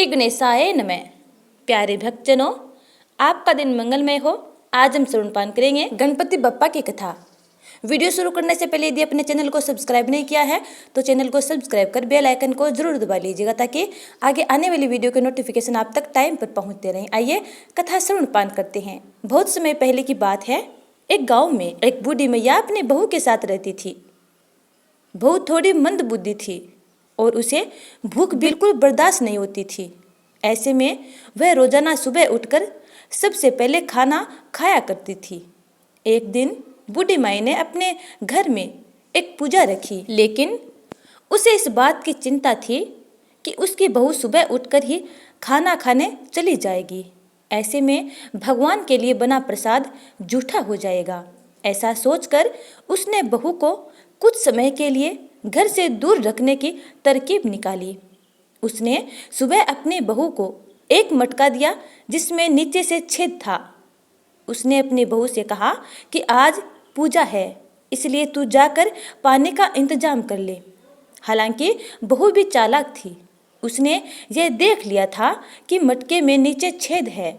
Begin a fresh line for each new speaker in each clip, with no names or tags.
श्री गणेशाय नमः। प्यारे भक्तजनों, आपका दिन मंगलमय हो। आज हम श्रवण पान करेंगे गणपति बप्पा की कथा। वीडियो शुरू करने से पहले यदि अपने चैनल को सब्सक्राइब नहीं किया है तो चैनल को सब्सक्राइब कर बेल आइकन को जरूर दबा लीजिएगा ताकि आगे आने वाली वीडियो के नोटिफिकेशन आप तक टाइम पर पहुंचते रहें। आइए कथा श्रवण पान करते हैं। बहुत समय पहले की बात है। एक गाँव में एक बूढ़ी मैया अपनी बहू के साथ रहती थी। बहू थोड़ी मंद बुद्धि थी और उसे भूख बिल्कुल बर्दाश्त नहीं होती थी। ऐसे में वह रोजाना सुबह उठकर सबसे पहले खाना खाया करती थी। एक दिन बूढ़ी माई ने अपने घर में एक पूजा रखी, लेकिन उसे इस बात की चिंता थी कि उसकी बहू सुबह उठकर ही खाना खाने चली जाएगी। ऐसे में भगवान के लिए बना प्रसाद जूठा हो जाएगा। ऐसा सोचकर उसने बहू को कुछ समय के लिए घर से दूर रखने की तरकीब निकाली। उसने सुबह अपनी बहू को एक मटका दिया जिसमें नीचे से छेद था। उसने अपनी बहू से कहा कि आज पूजा है, इसलिए तू जाकर पानी का इंतजाम कर ले। हालांकि बहू भी चालाक थी। उसने यह देख लिया था कि मटके में नीचे छेद है।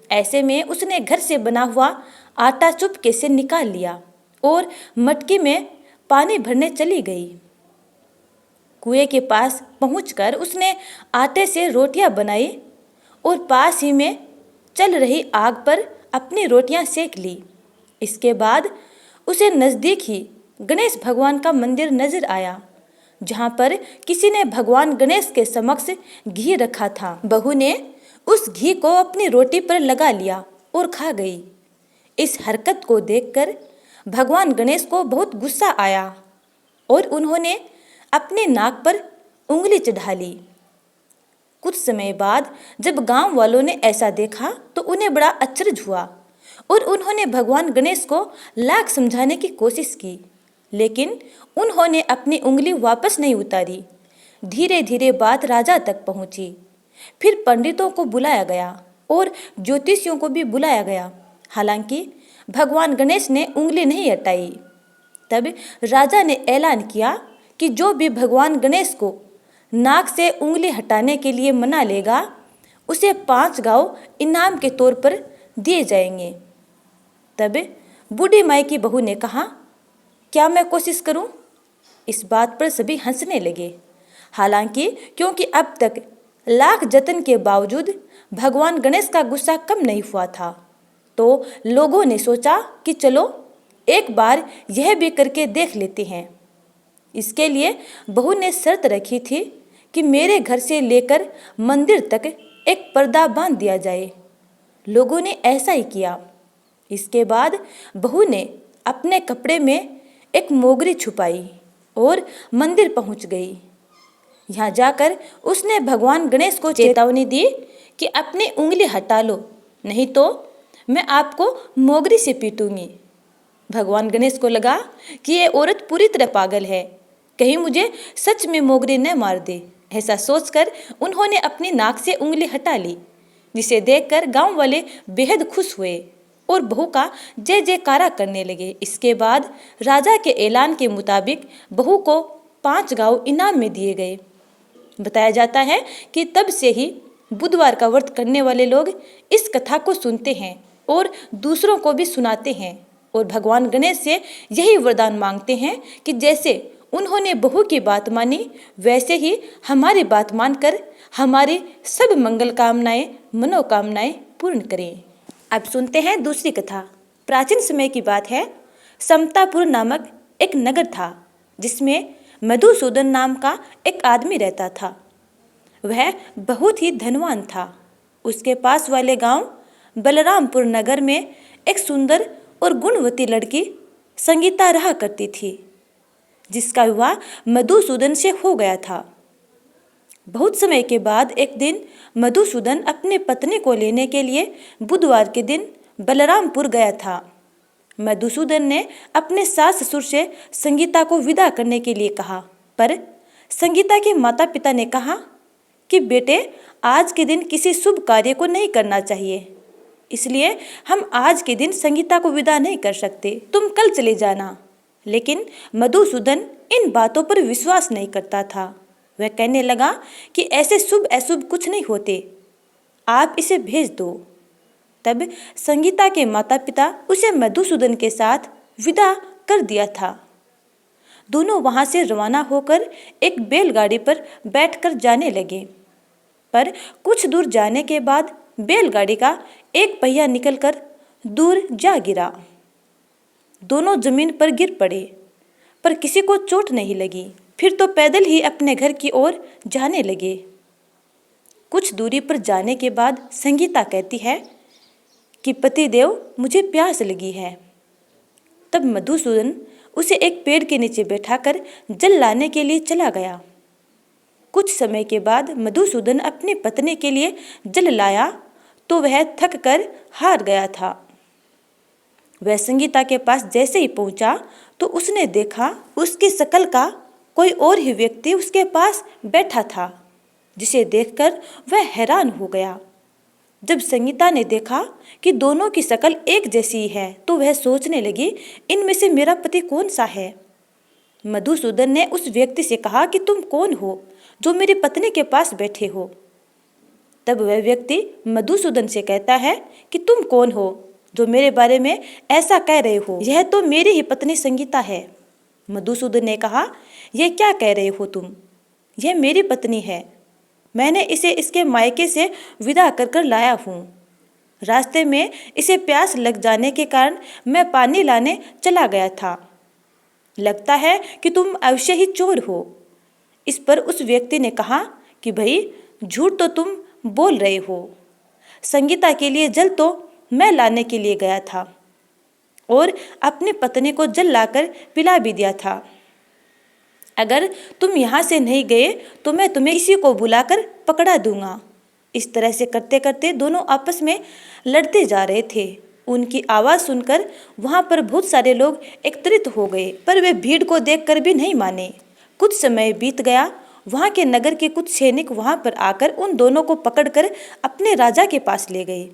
ऐसे में उसने घर से बना हुआ आटा चुपके से निकाल लिया और मटके में पानी भरने चली गई। कुएं के पास पहुंचकर उसने आटे से रोटियां बनाई और पास ही में चल रही आग पर अपनी रोटियां सेक ली। इसके बाद उसे नज़दीक ही गणेश भगवान का मंदिर नजर आया, जहां पर किसी ने भगवान गणेश के समक्ष घी रखा था। बहू ने उस घी को अपनी रोटी पर लगा लिया और खा गई। इस हरकत को देखकर भगवान गणेश को बहुत गुस्सा आया और उन्होंने अपने नाक पर उंगली चढ़ा ली। कुछ समय बाद जब गांव वालों ने ऐसा देखा तो उन्हें बड़ा अचरज हुआ और उन्होंने भगवान गणेश को लाख समझाने की कोशिश की, लेकिन उन्होंने अपनी उंगली वापस नहीं उतारी। धीरे धीरे बात राजा तक पहुंची। फिर पंडितों को बुलाया गया और ज्योतिषियों को भी बुलाया गया। हालांकि भगवान गणेश ने उंगली नहीं हटाई। तब राजा ने ऐलान किया कि जो भी भगवान गणेश को नाक से उंगली हटाने के लिए मना लेगा उसे 5 गांव इनाम के तौर पर दिए जाएंगे। तब बूढ़ी माई की बहू ने कहा, क्या मैं कोशिश करूं? इस बात पर सभी हंसने लगे। हालांकि क्योंकि अब तक लाख जतन के बावजूद भगवान गणेश का गुस्सा कम नहीं हुआ था, तो लोगों ने सोचा कि चलो एक बार यह भी करके देख लेते हैं। इसके लिए बहू ने शर्त रखी थी कि मेरे घर से लेकर मंदिर तक एक पर्दा बांध दिया जाए। लोगों ने ऐसा ही किया। इसके बाद बहू ने अपने कपड़े में एक मोगरी छुपाई और मंदिर पहुंच गई। यहाँ जाकर उसने भगवान गणेश को चेतावनी दी कि अपनी उंगली हटा लो, नहीं तो मैं आपको मोगरी से पीटूंगी। भगवान गणेश को लगा कि ये औरत पूरी तरह पागल है, कहीं मुझे सच में मोगरी न मार दे। ऐसा सोचकर उन्होंने अपनी नाक से उंगली हटा ली, जिसे देखकर गांव वाले बेहद खुश हुए और बहू का जय जयकारा करने लगे। इसके बाद राजा के ऐलान के मुताबिक बहू को 5 गांव इनाम में दिए गए। बताया जाता है कि तब से ही बुधवार का व्रत करने वाले लोग इस कथा को सुनते हैं और दूसरों को भी सुनाते हैं और भगवान गणेश से यही वरदान मांगते हैं कि जैसे उन्होंने बहू की बात मानी वैसे ही हमारी बात मानकर हमारी सब मंगल कामनाएं मनोकामनाएं पूर्ण करें। अब सुनते हैं दूसरी कथा। प्राचीन समय की बात है। समतापुर नामक एक नगर था जिसमें मधुसूदन नाम का एक आदमी रहता था। वह बहुत ही धनवान था। उसके पास वाले गांव बलरामपुर नगर में एक सुंदर और गुणवती लड़की संगीता रहा करती थी, जिसका विवाह मधुसूदन से हो गया था। बहुत समय के बाद एक दिन मधुसूदन अपनी पत्नी को लेने के लिए बुधवार के दिन बलरामपुर गया था। मधुसूदन ने अपने सास ससुर से संगीता को विदा करने के लिए कहा, पर संगीता के माता पिता ने कहा कि बेटे, आज के दिन किसी शुभ कार्य को नहीं करना चाहिए, इसलिए हम आज के दिन संगीता को विदा नहीं कर सकते, तुम कल चले जाना। लेकिन मधुसूदन इन बातों पर विश्वास नहीं करता था। वह कहने लगा कि ऐसे शुभ अशुभ कुछ नहीं होते, आप इसे भेज दो। तब संगीता के माता पिता उसे मधुसूदन के साथ विदा कर दिया था। दोनों वहां से रवाना होकर एक बैलगाड़ी पर बैठकर जाने लगे, पर कुछ दूर जाने के बाद बैलगाड़ी का एक पहिया निकलकर दूर जा गिरा। दोनों जमीन पर गिर पड़े, पर किसी को चोट नहीं लगी। फिर तो पैदल ही अपने घर की ओर जाने लगे। कुछ दूरी पर जाने के बाद संगीता कहती है कि पतिदेव, मुझे प्यास लगी है। तब मधुसूदन उसे एक पेड़ के नीचे बैठाकर जल लाने के लिए चला गया। कुछ समय के बाद मधुसूदन अपनी पत्नी के लिए जल लाया तो वह थक कर हार गया था। वह संगीता के पास जैसे ही पहुंचा तो उसने देखा उसकी शकल का कोई और ही व्यक्ति उसके पास बैठा था, जिसे देखकर वह हैरान हो गया। जब संगीता ने देखा कि दोनों की शकल एक जैसी है तो वह सोचने लगी, इनमें से मेरा पति कौन सा है। मधुसूदन ने उस व्यक्ति से कहा कि तुम कौन हो जो मेरी पत्नी के पास बैठे हो। तब वह व्यक्ति मधुसूदन से कहता है कि तुम कौन हो जो मेरे बारे में ऐसा कह रहे हो, यह तो मेरी ही पत्नी संगीता है। मधुसूदन ने कहा, यह क्या कह रहे हो तुम, यह मेरी पत्नी है, मैंने इसे इसके मायके से विदा कर कर लाया हूँ। रास्ते में इसे प्यास लग जाने के कारण मैं पानी लाने चला गया था। लगता है कि तुम अवश्य ही चोर हो। इस पर उस व्यक्ति ने कहा कि भाई, झूठ तो तुम बोल रहे हो। संगीता के लिए जल तो मैं लाने के लिए गया था और अपनी पत्नी को जल लाकर पिला भी दिया था। अगर तुम यहाँ से नहीं गए तो मैं तुम्हें इसी को बुलाकर पकड़ा दूंगा। इस तरह से करते करते दोनों आपस में लड़ते जा रहे थे। उनकी आवाज़ सुनकर वहाँ पर बहुत सारे लोग एकत्रित हो गए, पर वे भीड़ को देखकर भी नहीं माने। कुछ समय बीत गया। वहाँ के नगर के कुछ सैनिक वहाँ पर आकर उन दोनों को पकड़कर अपने राजा के पास ले गए।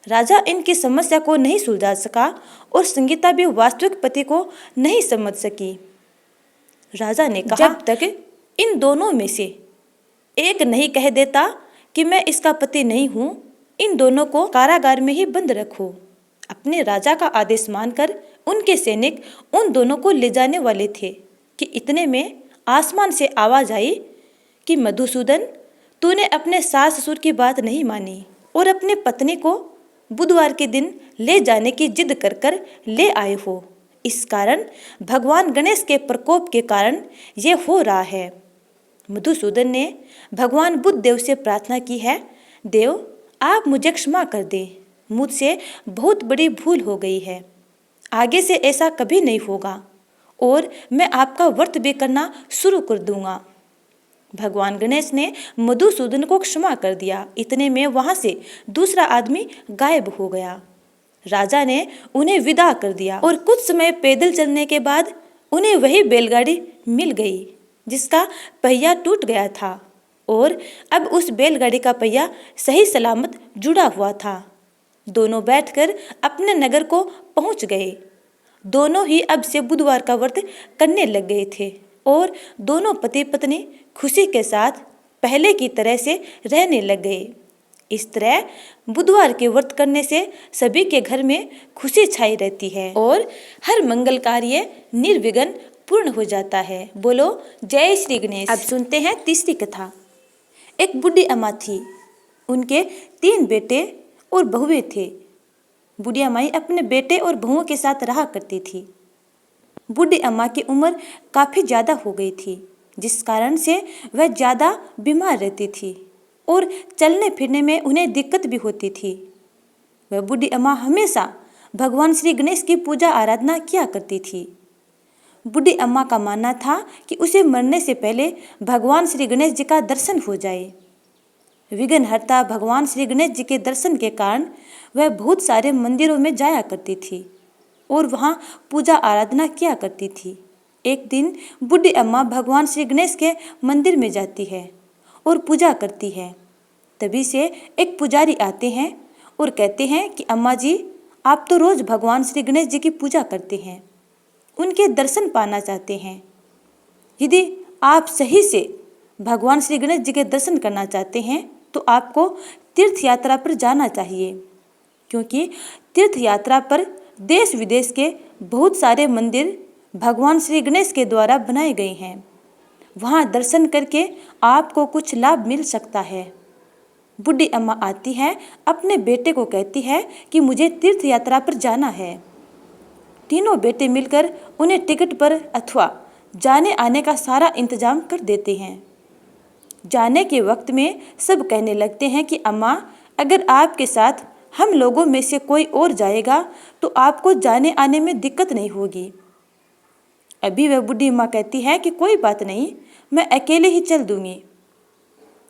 राजा इनकी समस्या को नहीं सुलझा सका और संगीता भी वास्तविक पति को नहीं समझ सकी। राजा ने कहा, जब तक इन दोनों में से एक नहीं कह देता कि मैं इसका पति नहीं हूँ, इन दोनों को कारागार में ही बंद रखो। अपने राजा का आदेश मानकर उनके सैनिक उन दोनों को ले जाने वाले थे कि इतने में आसमान से आवाज आई कि मधुसूदन, तूने अपने सास ससुर की बात नहीं मानी और अपनी पत्नी को बुधवार के दिन ले जाने की जिद कर कर ले आए हो। इस कारण भगवान गणेश के प्रकोप के कारण ये हो रहा है। मधुसूदन ने भगवान बुद्ध देव से प्रार्थना की है, देव आप मुझे क्षमा कर दे, मुझसे बहुत बड़ी भूल हो गई है, आगे से ऐसा कभी नहीं होगा और मैं आपका व्रत भी करना शुरू कर दूंगा। भगवान गणेश ने मधुसूदन को क्षमा कर दिया। इतने में वहां से दूसरा आदमी गायब हो गया। राजा ने उन्हें विदा कर दिया और कुछ समय पैदल चलने के बाद उन्हें वही बैलगाड़ी मिल गई जिसका पहिया टूट गया था और अब उस बैलगाड़ी का पहिया सही सलामत जुड़ा हुआ था। दोनों बैठकर अपने नगर को पहुंच गए। दोनों ही अब से बुधवार का व्रत करने लग गए थे और दोनों पति पत्नी खुशी के साथ पहले की तरह से रहने लग गए। इस तरह बुधवार के व्रत करने से सभी के घर में खुशी छाई रहती है और हर मंगल कार्य निर्विघ्न पूर्ण हो जाता है। बोलो जय श्री गणेश। अब सुनते हैं तीसरी कथा। एक बूढ़ी अम्मा थी, उनके 3 बेटे और बहुएं थे। बूढ़ी अम्माई अपने बेटे और बहुओं के साथ रहा करती थी। बूढ़ी अम्मा की उम्र काफ़ी ज़्यादा हो गई थी, जिस कारण से वह ज़्यादा बीमार रहती थी और चलने फिरने में उन्हें दिक्कत भी होती थी। वह बूढ़ी अम्मा हमेशा भगवान श्री गणेश की पूजा आराधना किया करती थी। बूढ़ी अम्मा का मानना था कि उसे मरने से पहले भगवान श्री गणेश जी का दर्शन हो जाए। विघ्नहर्ता भगवान श्री गणेश जी के दर्शन के कारण वह बहुत सारे मंदिरों में जाया करती थी और वहाँ पूजा आराधना किया करती थी। एक दिन बूढ़ी अम्मा भगवान श्री गणेश के मंदिर में जाती है और पूजा करती है। तभी से एक पुजारी आते हैं और कहते हैं कि अम्मा जी, आप तो रोज़ भगवान श्री गणेश जी की पूजा करते हैं, उनके दर्शन पाना चाहते हैं। यदि आप सही से भगवान श्री गणेश जी के दर्शन करना चाहते हैं तो आपको तीर्थ यात्रा पर जाना चाहिए, क्योंकि तीर्थ यात्रा पर देश विदेश के बहुत सारे मंदिर भगवान श्री गणेश के द्वारा बनाए गए हैं। वहाँ दर्शन करके आपको कुछ लाभ मिल सकता है। बूढ़ी अम्मा आती है, अपने बेटे को कहती है कि मुझे तीर्थ यात्रा पर जाना है। तीनों बेटे मिलकर उन्हें टिकट पर अथवा जाने आने का सारा इंतजाम कर देते हैं। जाने के वक्त में सब कहने लगते हैं कि अम्मा, अगर आपके साथ हम लोगों में से कोई और जाएगा तो आपको जाने आने में दिक्कत नहीं होगी। अभी वह बूढ़ी माँ कहती है कि कोई बात नहीं, मैं अकेले ही चल दूंगी।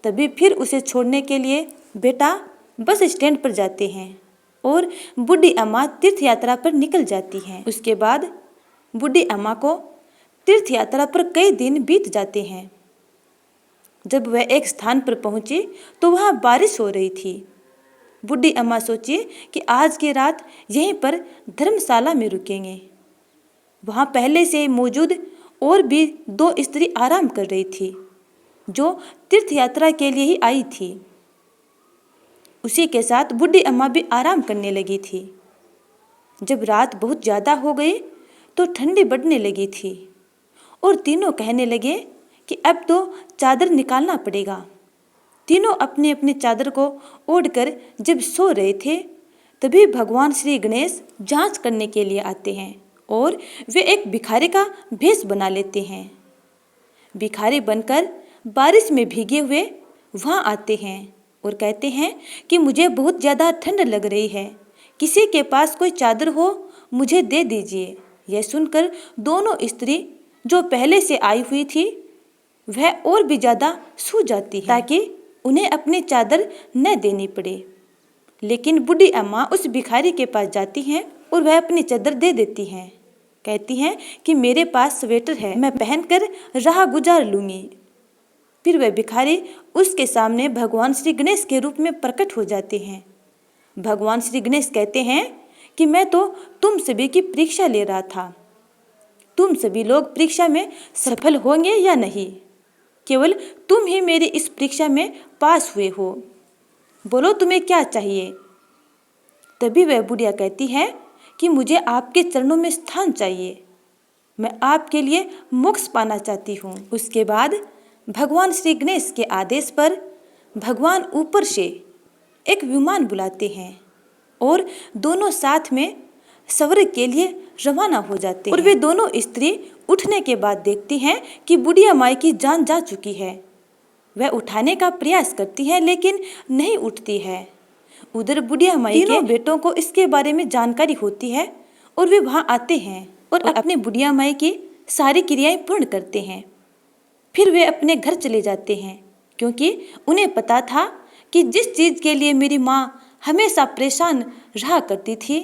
तभी फिर उसे छोड़ने के लिए बेटा बस स्टैंड पर जाते हैं और बूढ़ी अम्मा तीर्थ यात्रा पर निकल जाती हैं। उसके बाद बूढ़ी अम्मा को तीर्थ यात्रा पर कई दिन बीत जाते हैं। जब वह एक स्थान पर पहुंची तो वहाँ बारिश हो रही थी। बूढ़ी अम्मा सोची कि आज की रात यहीं पर धर्मशाला में रुकेंगे। वहाँ पहले से मौजूद और भी 2 स्त्री आराम कर रही थी, जो तीर्थ यात्रा के लिए ही आई थी। उसी के साथ बूढ़ी अम्मा भी आराम करने लगी थी। जब रात बहुत ज़्यादा हो गई तो ठंडी बढ़ने लगी थी और तीनों कहने लगे कि अब तो चादर निकालना पड़ेगा। तीनों अपने अपने चादर को ओढ़कर जब सो रहे थे तभी भगवान श्री गणेश जांच करने के लिए आते हैं और वे एक भिखारी का भेष बना लेते हैं। भिखारी बनकर बारिश में भीगे हुए वहाँ आते हैं और कहते हैं कि मुझे बहुत ज़्यादा ठंड लग रही है, किसी के पास कोई चादर हो मुझे दे दीजिए। यह सुनकर दोनों स्त्री जो पहले से आई हुई थी वह और भी ज़्यादा सो जाती है ताकि उन्हें अपनी चादर न देनी पड़े। लेकिन बूढ़ी अम्मा उस भिखारी के पास जाती हैं और वह अपनी चादर दे देती हैं। कहती हैं कि मेरे पास स्वेटर है, मैं पहनकर राह गुजार लूँगी। फिर वह भिखारी उसके सामने भगवान श्री गणेश के रूप में प्रकट हो जाते हैं। भगवान श्री गणेश कहते हैं कि मैं तो तुम सभी की परीक्षा ले रहा था। तुम सभी लोग परीक्षा में सफल होंगे या नहीं, केवल तुम ही मेरी इस परीक्षा में पास हुए हो। बोलो तुम्हें क्या चाहिए। तभी वह बुढ़िया कहती है कि मुझे आपके चरणों में स्थान चाहिए, मैं आपके लिए मोक्ष पाना चाहती हूँ। उसके बाद भगवान श्री गणेश के आदेश पर भगवान ऊपर से एक विमान बुलाते हैं और दोनों साथ में स्वर्ग के लिए रवाना हो जाते हैं। और वे दोनों स्त्री उठने के बाद देखती हैं कि बुढ़िया माई की जान जा चुकी है। वह उठाने का प्रयास करती है लेकिन नहीं उठती है। उधर बुढ़िया माई के बेटों को इसके बारे में जानकारी होती है और वे वहाँ आते हैं और अपने बुढ़िया माई की सारी क्रियाएं पूर्ण करते हैं। फिर वे अपने घर चले जाते हैं, क्योंकि उन्हें पता था कि जिस चीज़ के लिए मेरी माँ हमेशा परेशान रहा करती थी,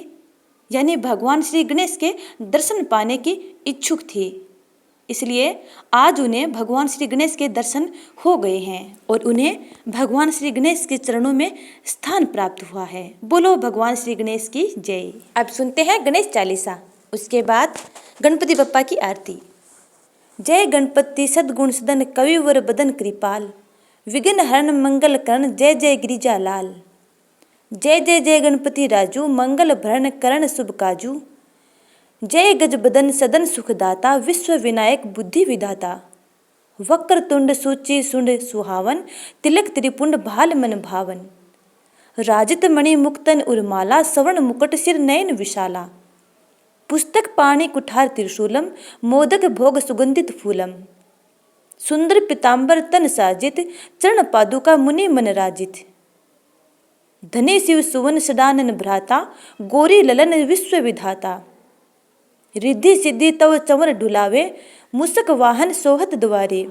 यानी भगवान श्री गणेश के दर्शन पाने की इच्छुक थी, इसलिए आज उन्हें भगवान श्री गणेश के दर्शन हो गए हैं और उन्हें भगवान श्री गणेश के चरणों में स्थान प्राप्त हुआ है। बोलो भगवान श्री गणेश की जय। अब सुनते हैं गणेश चालीसा, उसके बाद गणपति बप्पा की आरती। जय गणपति सद्गुण सदन कविवर बदन कृपाल, विघ्न हरण मंगल करण जय जय गिरिजा लाल। जय जय जय गणपति राजू, मंगल भरण करण शुभ काजू। जय गज बदन सदन सुखदाता, विश्व विनायक बुद्धि विधाता। वक्र तुंड सूचि सुंड सुहावन, तिलक त्रिपुंड भाल मन भावन। राजित मणि मुक्तन उर्माला, सवर्ण मुकुट सिर नयन विशाला। पुस्तक पाणि कुठार त्रिशूलम, मोदक भोग सुगंधित फूलम। सुंदर पीताम्बर तन साजित, चरण पादुका मुनि मन राजित। धनी शिव सुवन सदानन भ्राता, गोरी ललन विश्व विधाता। रिद्धि सिद्धि तव चंवर ढुलावे, मुसक वाहन सोहत द्वारे।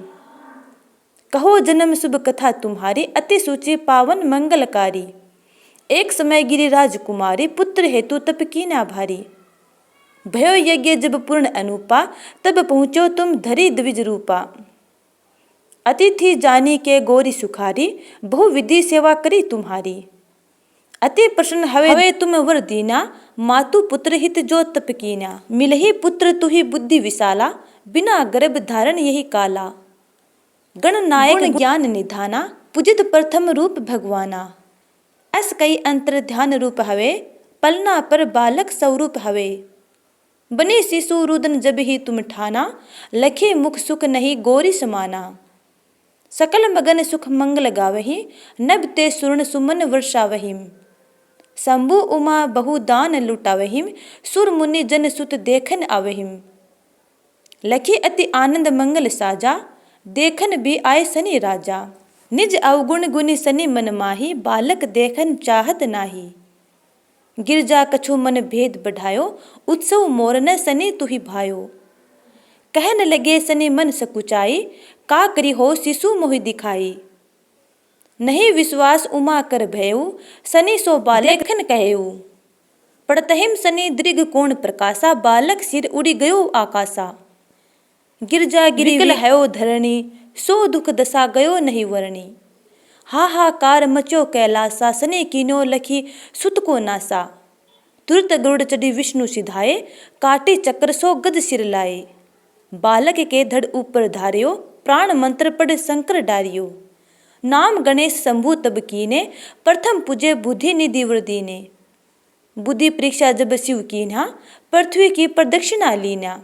कहो जन्म शुभ कथा तुम्हारी, अति सूची पावन मंगलकारी। एक समय गिरिराज कुमारी, पुत्र हेतु तप कीना भारी। भयो यज्ञ जब पूर्ण अनुपा, तब पहुँचो तुम धरी द्विज रूपा। अतिथि जानी के गोरी सुखारी, बहु विधि सेवा करी तुम्हारी। अति प्रसन्न हवे तुम वर दीना, मातु पुत्र हित जो तप कीना। मिलहि पुत्र तुहि बुद्धि विशाला, बिना गर्भ धारण यही काला। गणनायक ज्ञान निधाना, पूजित प्रथम रूप भगवाना। अस कई अंतर ध्यान रूप हवे, पलना पर बालक स्वरूप हवे। बने शिशु रुदन जब ही तुम ठाना, लखे मुख सुख नहीं गोरी समाना। सकल मगन सुख मंगल गावही, नभ ते सुरण सुमन वर्षावहिम। शंभु उमा बहु दान लुटावहिम, सुर मुनि जन सुत देखन आवहिम। लखी अति आनंद मंगल साजा, देखन भी आए सनी राजा। निज अवगुण गुनि सनी मन माही, बालक देखन चाहत नाही। गिरजा कछु मन भेद बढ़ायो, उत्सव मोरन सनी तुही भायो। कहन लगे सनी मन सकुचाई, का करी हो शिशु मोहि दिखाई। नहीं विश्वास उमा कर भयऊ, सनी सो बालक देखन कहऊ। पड़तहिम सनी दृग कोण प्रकाशा, बालक सिर उड़ी गयो आकाशा। गिरजा गिरी विकल हयो धरणी, सो दुख दशा गयो नहीं वरणी। हाहाकार मचो कैलासा, सनी कीन्यो लखी सुत को नासा। तुरत गरुड़ चढ़ी विष्णु सिधाए, काटे चक्र सो गज सिर लाए। बालक के धड़ ऊपर धारियो, प्राण मंत्र पढ़ शंकर डारियो। नाम गणेश शंभु तब कीने, प्रथम पूजे बुद्धि निधि वृदीने। बुद्धि परीक्षा जब शिव कीन्हा, पृथ्वी की प्रदक्षिणा लीना।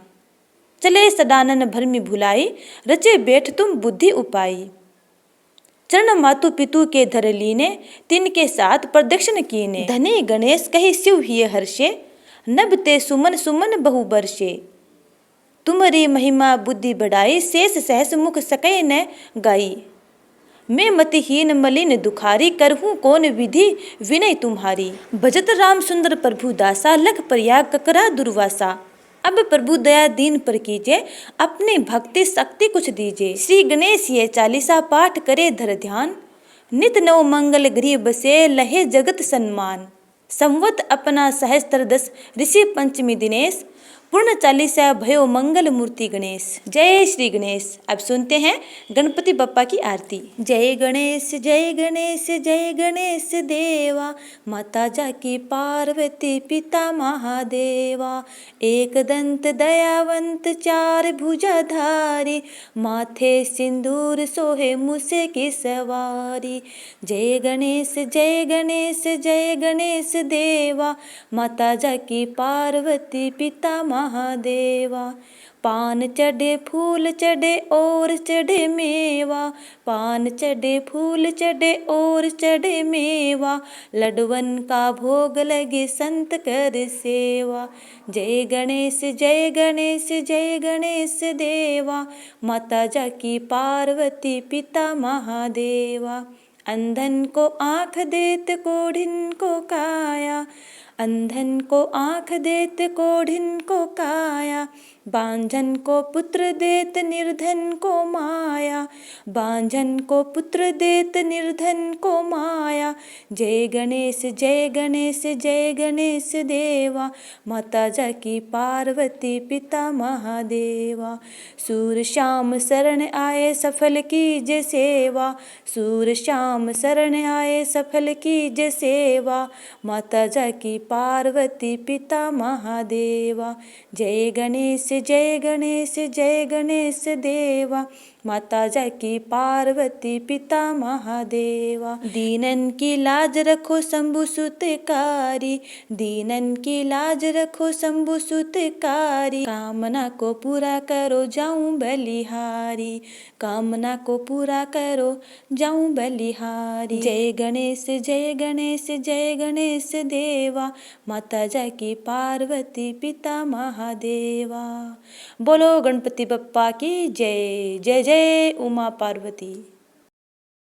चले सदानन भरमि भुलाई, रचे बैठ तुम बुद्धि उपाई। चरण मातु पितु के धर लीने, तिनके साथ प्रदक्षिण कीने। धनी गणेश कही शिव हिय हर्षे, नभ ते सुमन सुमन बहु बरसे। तुम्हारी महिमा बुद्धि बढ़ाई, शेष सहस मुख सकै न गाई। मैं मतिहीन मलिन दुखारी, करहूँ कौन विधि विनय तुम्हारी। भजत राम सुंदर प्रभु दासा, लख प्रयाग ककरा दुर्वासा। अब प्रभु दया दीन पर कीजिए, अपनी भक्ति शक्ति कुछ दीजिए। श्री गणेश ये चालीसा पाठ करे धर ध्यान, नित नव मंगल गृह बसे लहे जगत सम्मान। संवत अपना सहस्त्र दस, ऋषि पंचमी दिनेश, पूर्ण चालीसा भयो मंगल मूर्ति गणेश। जय श्री गणेश। अब सुनते हैं गणपति बप्पा की आरती। जय गणेश जय गणेश जय गणेश देवा, माता जाकी पार्वती पिता महादेवा। एक दंत दयावंत चार भुजाधारी, माथे सिंदूर सोहे मुसे की सवारी। जय गणेश जय गणेश जय गणेश देवा, माता जाकी पार्वती पिता महादेवा। पान चढ़े फूल चढ़े और चढ़े मेवा, पान चढ़े फूल चढ़े और चढ़े मेवा। लडवन का भोग लगे संत कर सेवा। जय गणेश जय गणेश जय गणेश देवा, माता जाकी पार्वती पिता महादेवा। अंधन को आँख देत कोढ़िन को काया, अंधन को आँख देत कोढ़िन को काया। बांझन को पुत्र देत निर्धन को माया, बांझन को पुत्र देत निर्धन को माया। जय गणेश जय गणेश जय गणेश देवा, माता जाकी पार्वती पिता महादेवा। सूर श्याम शरण आए सफल कीज सेवा, सूर श्याम शरण आए सफल कीज सेवा। माता जाकी पार्वती पिता महादेवा। जय गणेश जय गणेश जय गणेश देवा, माता जाकी पार्वती पिता महादेवा। दीनन की लाज रखो शंभु सुतकारी, दीनन की लाज रखो शंभु सुतकारी। कामना को पूरा करो जाऊं बलिहारी, कामना को पूरा करो जाऊं बलिहारी। जय गणेश जय गणेश जय गणेश देवा, माता जाकी पार्वती पिता महादेवा। बोलो गणपति बप्पा की जय। जय जय उमा पार्वती।